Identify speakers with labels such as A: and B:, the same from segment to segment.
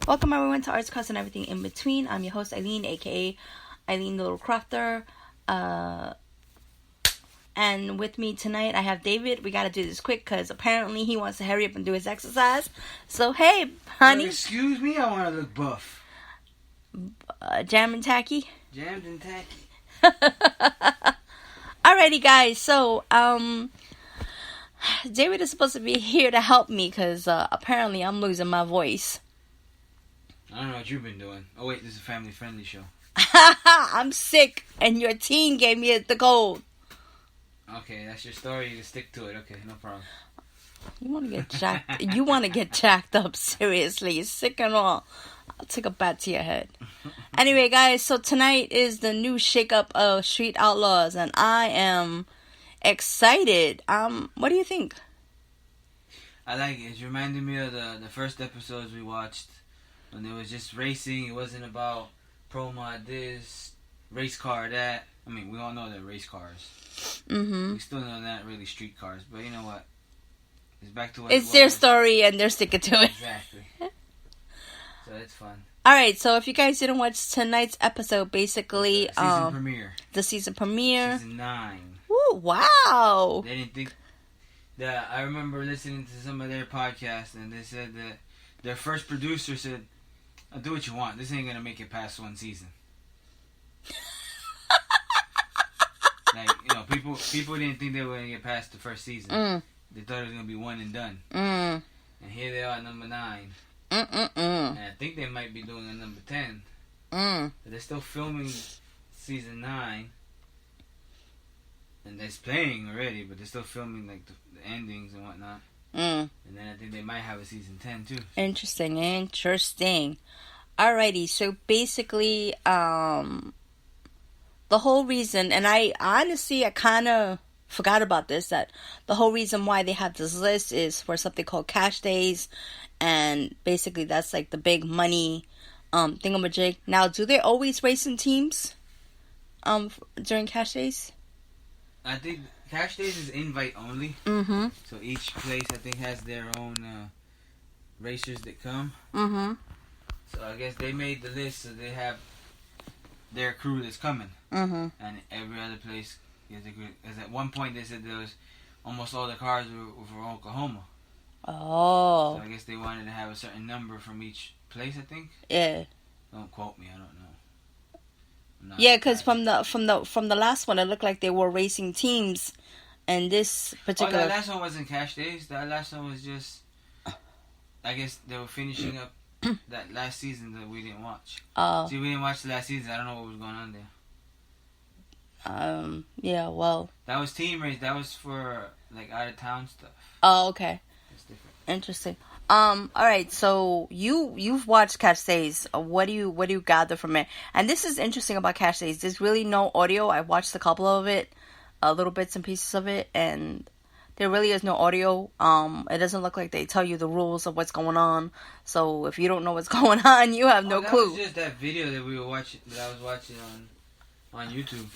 A: Welcome everyone to Arts, Crafts, and Everything in Between. I'm your host, Eileen, aka Eileen the Little Crafter. And with me tonight, I have David. We gotta do this quick because apparently he wants to hurry up and do his exercise. So, hey, honey.
B: Excuse me, I want to look buff.
A: Jam and tacky?
B: Jammed and tacky.
A: Alrighty, guys. So, David is supposed to be here to help me because apparently I'm losing my voice.
B: I don't know what you've been doing. Oh, wait, this is a family-friendly show.
A: I'm sick, and your teen gave me the cold.
B: Okay, that's your story. You can stick to it. Okay, no problem.
A: You want to get jacked? You want to get jacked up? Seriously, you're sick and all. I'll take a bat to your head. Anyway, guys, so tonight is the new shakeup of Street Outlaws, and I am excited. What do you think?
B: I like it. It's reminding me of the first episodes we watched when it was just racing. It wasn't about pro mod this, race car that. I mean, we all know they're race cars.
A: Mm-hmm.
B: We still know they're not really street cars, but you know what? It's back to what
A: it's their story, and they're sticking to it.
B: Exactly. So it's fun.
A: All right, so if you guys didn't watch tonight's episode, basically,
B: Season premiere.
A: The season premiere.
B: Season 9.
A: Ooh, wow.
B: They didn't think that. I remember listening to some of their podcasts, and they said that their first producer said, "I'll do what you want. This ain't gonna make it past one season." Like, you know, people didn't think they were gonna get past the first season. They thought it was gonna be one and done. And here they are at number 9. And I think they might be doing a number 10. But they're still filming season 9. And it's playing already, but they're still filming like the endings and whatnot. And then I think they might have a season 10 too.
A: Interesting. Alrighty, so basically, the whole reason, and I kind of forgot about this, that the whole reason why they have this list is for something called cash days, and basically that's like the big money thingamajig. Now, do they always race in teams during cash days?
B: I think cash days is invite only.
A: Mm-hmm.
B: So each place I think has their own racers that come.
A: Mm-hmm.
B: So I guess they made the list so they have their crew that's coming.
A: Mm-hmm.
B: And every other place is a crew. Because at one point they said there was almost all the cars were from Oklahoma.
A: Oh.
B: So I guess they wanted to have a certain number from each place, I think.
A: Yeah.
B: Don't quote me, I don't know.
A: Yeah, because from the last one, it looked like they were racing teams, and this particular.
B: Oh, that last one wasn't cash days. That last one was just. I guess they were finishing up that last season that we didn't watch.
A: Oh.
B: See, we didn't watch the last season. I don't know what was going on there.
A: Yeah. Well.
B: That was team race. That was for like out of town stuff.
A: Oh, okay.
B: It's different.
A: Interesting. All right. So you've watched Cash Days. What do you gather from it? And this is interesting about Cash Days. There's really no audio. I watched a couple of it, little bits and pieces of it, and there really is no audio. It doesn't look like they tell you the rules of what's going on. So if you don't know what's going on, you have no clue.
B: That was just that video that we were watching. That I was watching on YouTube.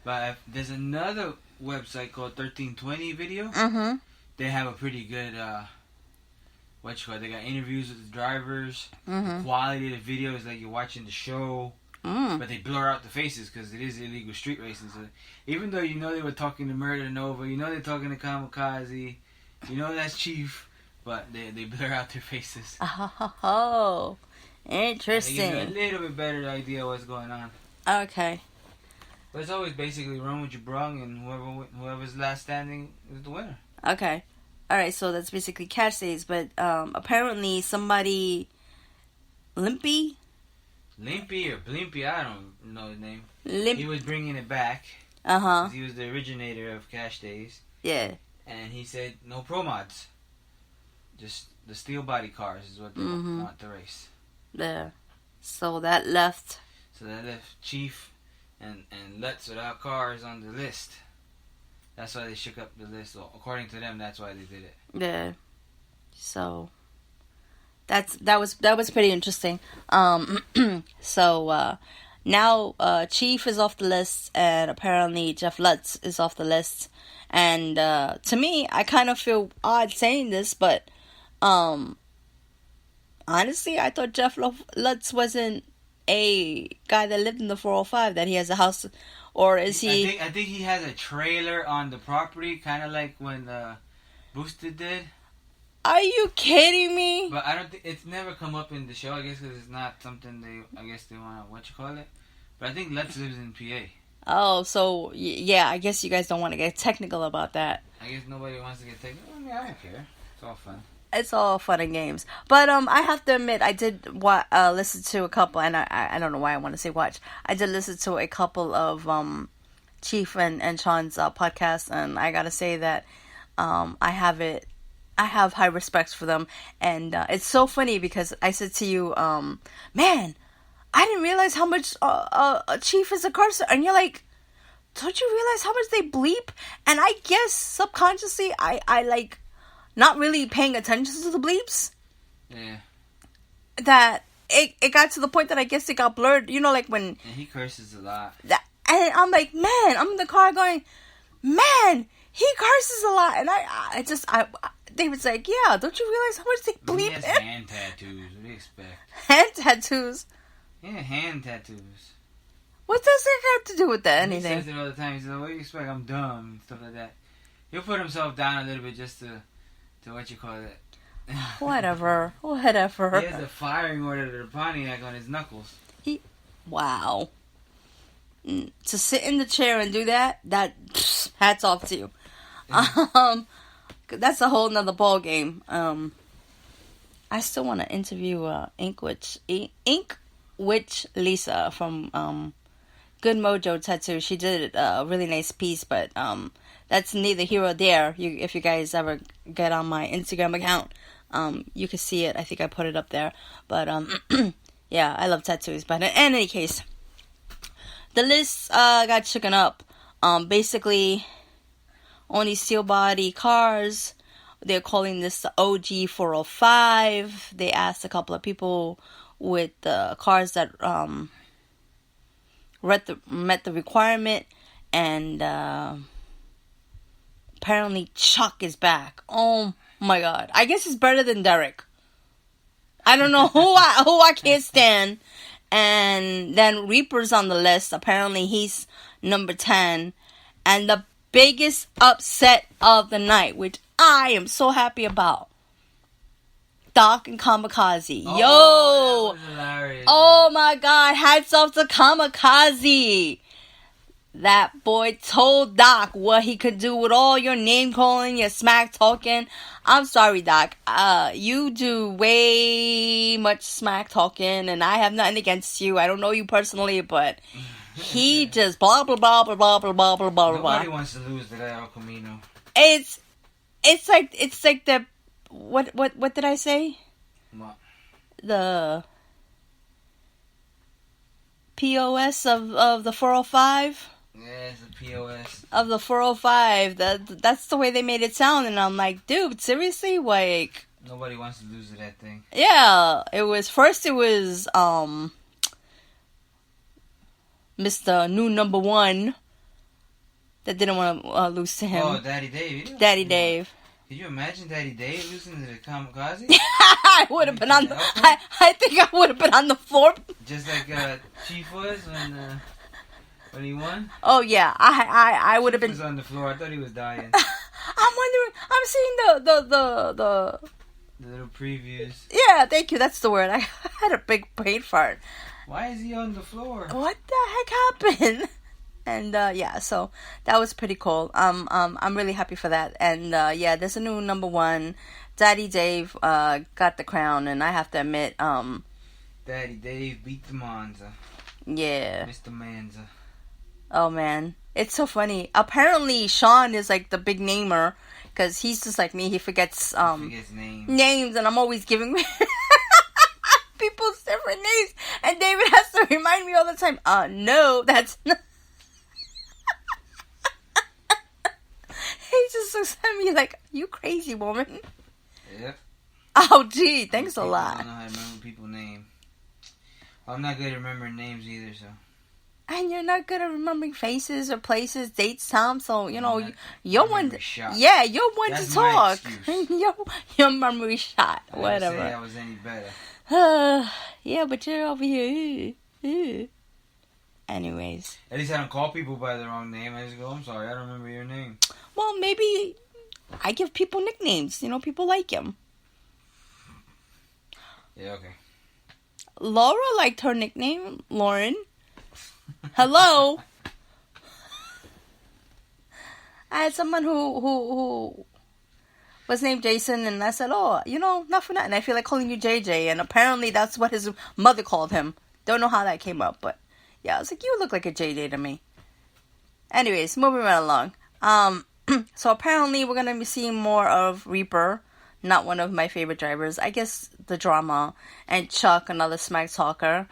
B: But there's another website called 1320 Video.
A: Mm-hmm.
B: They have a pretty good. They got interviews with the drivers.
A: Mm-hmm.
B: The quality of the video is like you're watching the show. But they blur out the faces because it is illegal street racing. So even though you know they were talking to Murder Nova, you know they're talking to Kamikaze, you know that's Chief, but they blur out their faces.
A: Oh, interesting.
B: They give you a little bit better idea of what's going on.
A: Okay.
B: But it's always basically run with your brung, and whoever's last standing is the winner.
A: Okay. All right, so that's basically Cash Days, but apparently somebody, Limpy
B: or Blimpy, I don't know his name.
A: Limp.
B: He was bringing it back.
A: Uh-huh.
B: He was the originator of Cash Days.
A: Yeah.
B: And he said no pro mods, just the steel body cars is what they want to race.
A: Yeah. So that left.
B: Chief and Lutz without cars on the list. That's why they shook up the list. So according to them, that's why they did it.
A: Yeah. So that was pretty interesting. So now Chief is off the list, and apparently Jeff Lutz is off the list. And to me, I kind of feel odd saying this, but Honestly, I thought Jeff Lutz wasn't a guy that lived in the 405, that he has a house, or is he?
B: I think he has a trailer on the property, kind of like when Boosted did.
A: Are you kidding me?
B: But I don't think it's never come up in the show. I guess because it's not something they want to But I think Lutz lives in PA.
A: Oh, so yeah, I guess you guys don't want to get technical about that.
B: I guess nobody wants to get technical. I mean, I don't care. It's all fun.
A: It's all fun and games. But I have to admit, I did listen to a couple, and I don't know why I want to say watch. I did listen to a couple of Chief and Sean's podcasts, and I gotta say that I have high respects for them, and it's so funny because I said to you, man, I didn't realize how much Chief is a curse, and you're like, don't you realize how much they bleep? And I guess subconsciously, I like not really paying attention to the bleeps.
B: Yeah.
A: That it got to the point that I guess it got blurred. You know, like when...
B: And he curses a lot.
A: And I'm like, man, I'm in the car going, man, he curses a lot. And I David's like, yeah, don't you realize how much they bleep?
B: He has hand tattoos. What do you expect?
A: Hand tattoos?
B: Yeah, hand tattoos.
A: What does that have to do with that? Anything?
B: He says it all the time. He says, what do you expect? I'm dumb and stuff like that. He'll put himself down a little bit just to what you call it.
A: Whatever.
B: He has a firing order to the Pontiac on his knuckles.
A: Wow. To sit in the chair and do that, hats off to you. That's a whole nother ball game. I still want to interview Ink Witch Lisa from Good Mojo Tattoo. She did a really nice piece, but that's neither here or there. If you guys ever get on my Instagram account, you can see it. I think I put it up there. But yeah, I love tattoos. But in any case, the list got shaken up. Basically, only steel body cars. They're calling this the OG 405. They asked a couple of people with cars that met the requirement, and apparently Chuck is back. Oh my god! I guess it's better than Derek. I don't know who I can't stand. And then Reaper's on the list. Apparently he's number 10, and the biggest upset of the night, which I am so happy about. Doc and Kamikaze.
B: Oh, that was hilarious,
A: oh my god, hats off to Kamikaze. That boy told Doc what he could do with all your name calling, your smack talking. I'm sorry, Doc. You do way much smack talking, and I have nothing against you. I don't know you personally, but he just blah blah blah blah blah blah blah blah blah.
B: Nobody wants to lose to that El Camino.
A: It's like the what did I say?
B: What?
A: The POS of the 405.
B: Yeah, it's a POS
A: of the 405. That's the way they made it sound, and I'm like, dude, seriously, like
B: nobody wants to lose to that thing.
A: Yeah, it was Mr. New Number One that didn't want to lose to him.
B: Oh, Daddy Dave.
A: Daddy Dave.
B: Can you imagine Daddy Dave losing to the Kamikaze?
A: I would have been on the. I think I would have been on the floor.
B: Just like Chief was when he won.
A: Oh yeah, I would have been.
B: He was on the floor. I thought he was dying.
A: I'm wondering. I'm seeing the
B: little previews.
A: Yeah, thank you. That's the word. I had a big brain fart.
B: Why is he on the floor?
A: What the heck happened? And yeah, so that was pretty cool. I'm really happy for that. And yeah, there's a new number one. Daddy Dave got the crown, and I have to admit,
B: Daddy Dave beat the Monza.
A: Yeah.
B: Mr. Manza.
A: Oh man, it's so funny. Apparently, Sean is like the big namer, because he's just like me. He forgets names, and I'm always giving people's different names, and David has to remind me all the time. No, that's not. He just looks at me like, you crazy woman.
B: Yep.
A: Oh, gee, thanks a lot.
B: I don't know how to remember people's names. I'm not good at remembering names either, so.
A: And you're not good at remembering faces or places, dates, times, so, you know, you're one to,
B: shot.
A: Yeah, you're one
B: That's
A: to talk.
B: my
A: your memory shot,
B: I
A: whatever.
B: Didn't say I was any better.
A: Yeah, but you're over here. Anyways.
B: At least I don't call people by the wrong name. I just go, I'm sorry, I don't remember your name.
A: Well, maybe I give people nicknames. You know, people like him.
B: Yeah, okay.
A: Laura liked her nickname, Lauren. Hello. I had someone who was named Jason, and I said, oh, you know, not for nothing. I feel like calling you JJ, and apparently that's what his mother called him. Don't know how that came up, but yeah, I was like, you look like a JJ to me. Anyways, moving right along. So apparently we're gonna be seeing more of Reaper, not one of my favorite drivers. I guess the drama, and Chuck, another smack talker.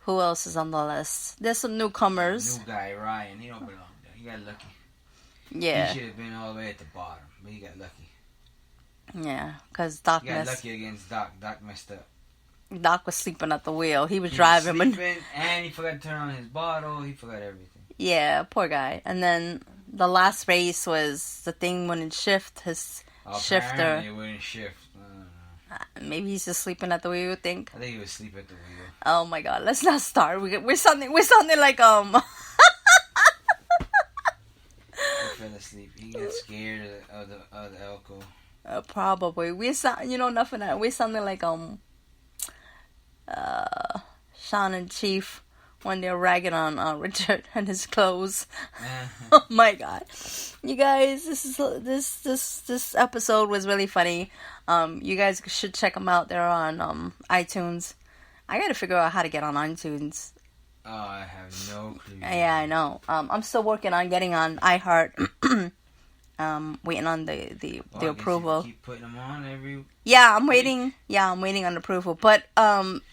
A: Who else is on the list? There's some newcomers.
B: New guy, Ryan, he don't belong there. He got lucky.
A: Yeah.
B: He should have been all the way at the bottom, but he got lucky.
A: Yeah, because Doc
B: He got lucky against Doc. Doc messed up.
A: Doc was sleeping at the wheel. He was driving,
B: was sleeping, and he forgot to turn on his bottle. He forgot everything.
A: Yeah, poor guy. And then the last race was the thing wouldn't shift. His shifter.
B: It wouldn't shift.
A: Maybe he's just sleeping at the wheel. You think?
B: I think he was asleep at the wheel.
A: Oh my God! Let's not start. We're sounding like
B: He fell asleep. He got scared of the alcohol.
A: Probably. We sound, nothing. We sounding like Sean and Chief when they're ragging on Richard and his clothes. Oh my God, you guys! This episode was really funny. You guys should check them out. They're on iTunes. I gotta figure out how to get on iTunes.
B: Oh, I have no clue.
A: Yeah, I know. I'm still working on getting on iHeart. Waiting on the approval.
B: You keep putting them on every.
A: Yeah, I'm waiting. Yeah, I'm waiting on approval. But
B: if I'm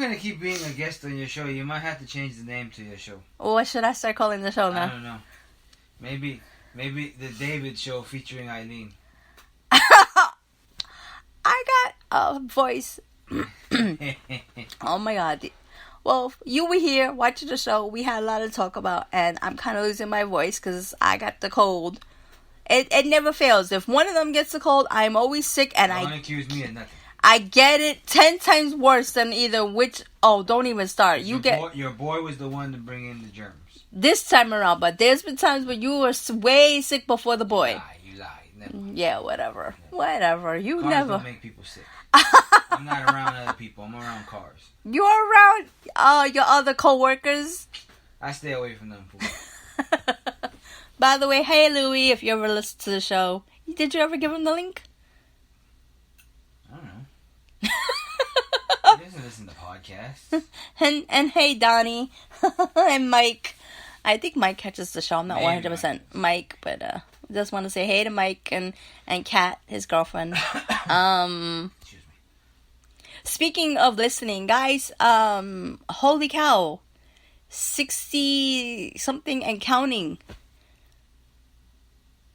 B: gonna keep being a guest on your show, you might have to change the name to your show.
A: What should I start calling the show now?
B: I don't know. Maybe the David Show featuring Eileen.
A: I got a voice. Oh my God. Well, you were here watching the show. We had a lot to talk about, and I'm kind of losing my voice because I got the cold. It never fails. If one of them gets the cold, I'm always sick, and
B: Don't accuse me of nothing.
A: I get it 10 times worse than either which. Oh, don't even start.
B: Your boy was the one to bring in the germs.
A: This time around, but there's been times where you were way sick before the boy.
B: You lie. Never.
A: Yeah, whatever. Whatever. You
B: cars
A: never.
B: Don't make people sick. I'm not around other people. I'm around cars.
A: You're around your other co-workers?
B: I stay away from them.
A: By the way, hey Louie, if you ever listen to the show, did you ever give him the link?
B: I don't know. He doesn't listen to podcasts.
A: and hey Donnie and Mike. I think Mike catches the show. I'm not 100% Mike, but just want to say hey to Mike and Kat, his girlfriend. Speaking of listening, guys, holy cow, 60 something and counting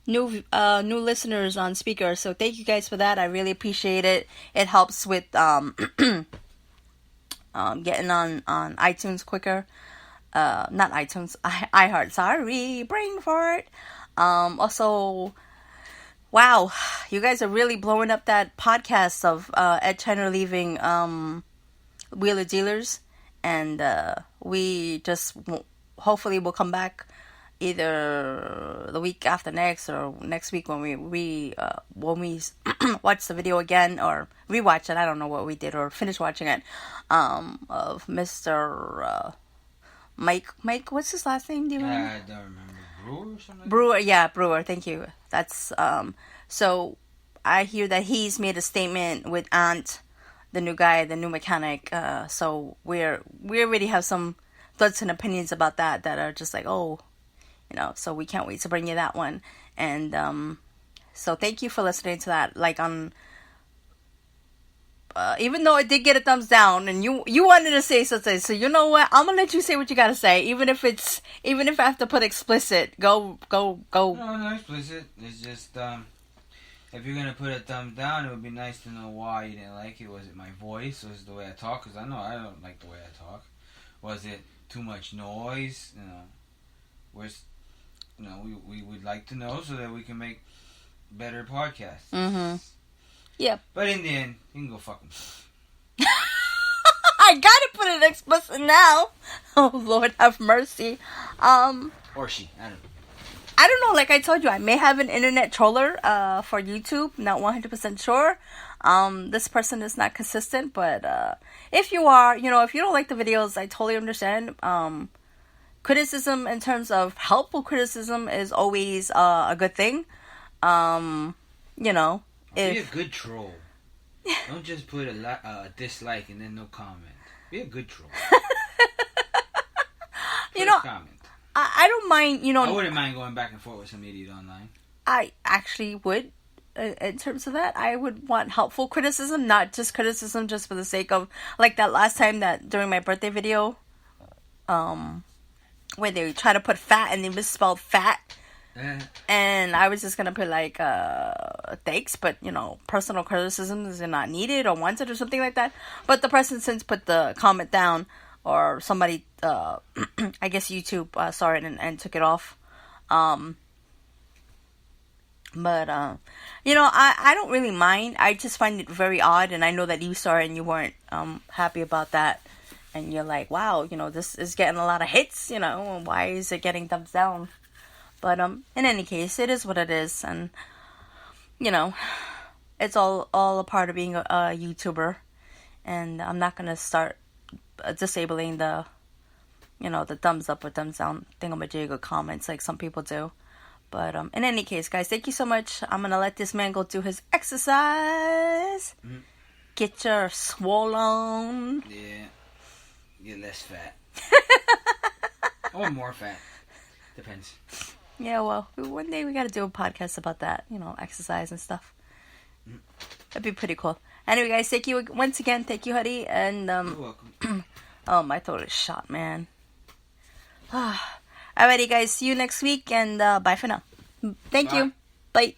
A: new listeners on speaker. So thank you guys for that. I really appreciate it. It helps with getting on iTunes quicker. Not iTunes, iHeart. Sorry, brain fart. Also, wow, you guys are really blowing up that podcast of Ed China leaving Wheeler Dealers, and we just hopefully will come back either the week after next or next week when we watch the video again or rewatch it. I don't know what we did or finish watching it. Of Mr. Mike, what's his last name? Do you remember?
B: I don't remember. Brewer or something?
A: Brewer, yeah, Brewer. Thank you. That's so I hear that he's made a statement with Ant, the new guy, the new mechanic. So we already have some thoughts and opinions about that are just like, oh, so we can't wait to bring you that one. And so thank you for listening to that. Like on. Even though it did get a thumbs down, and you wanted to say something, so you know what? I'm gonna let you say what you gotta say, even if I have to put explicit. Go.
B: No, explicit. It's just if you're gonna put a thumbs down, it would be nice to know why you didn't like it. Was it my voice? Was it the way I talk? Because I know I don't like the way I talk. Was it too much noise? We would like to know so that we can make better podcasts.
A: Mm-hmm. Yep.
B: But in the end, he can go fuck himself.
A: I gotta put it explicit now. Oh, Lord have mercy.
B: Or she. I don't know.
A: I don't know. Like I told you, I may have an internet troller for YouTube. Not 100% sure. This person is not consistent, but if you are, if you don't like the videos, I totally understand. Criticism in terms of helpful criticism is always a good thing.
B: Be a good troll. Don't just put a dislike and then no comment. Be a good troll. Comment.
A: I don't mind,
B: I wouldn't mind going back and forth with some idiot online.
A: I actually would. In terms of that, I would want helpful criticism, not just criticism just for the sake of, like that last time that during my birthday video, where they try to put fat and they misspelled fat. And I was just gonna put like thanks, but personal criticisms are not needed or wanted or something like that. But the person since put the comment down, or somebody I guess YouTube saw it and took it off. But I don't really mind. I just find it very odd, and I know that you saw it and you weren't happy about that. And you're like, wow, this is getting a lot of hits, why is it getting thumbs down? But in any case, it is what it is, and it's all a part of being a YouTuber. And I'm not gonna start disabling the the thumbs up or thumbs down thingamajig comments like some people do. But in any case, guys, thank you so much. I'm gonna let this man go do his exercise. Mm-hmm. Get your swollen.
B: Yeah. Get less fat. Or more fat. Depends.
A: Yeah, well, one day we gotta do a podcast about that. Exercise and stuff. That'd be pretty cool. Anyway, guys, thank you once again. Thank you, Huddy. And
B: you're welcome.
A: Oh, my throat is shot, man. Alrighty, guys. See you next week, and bye for now. Thank you. Bye.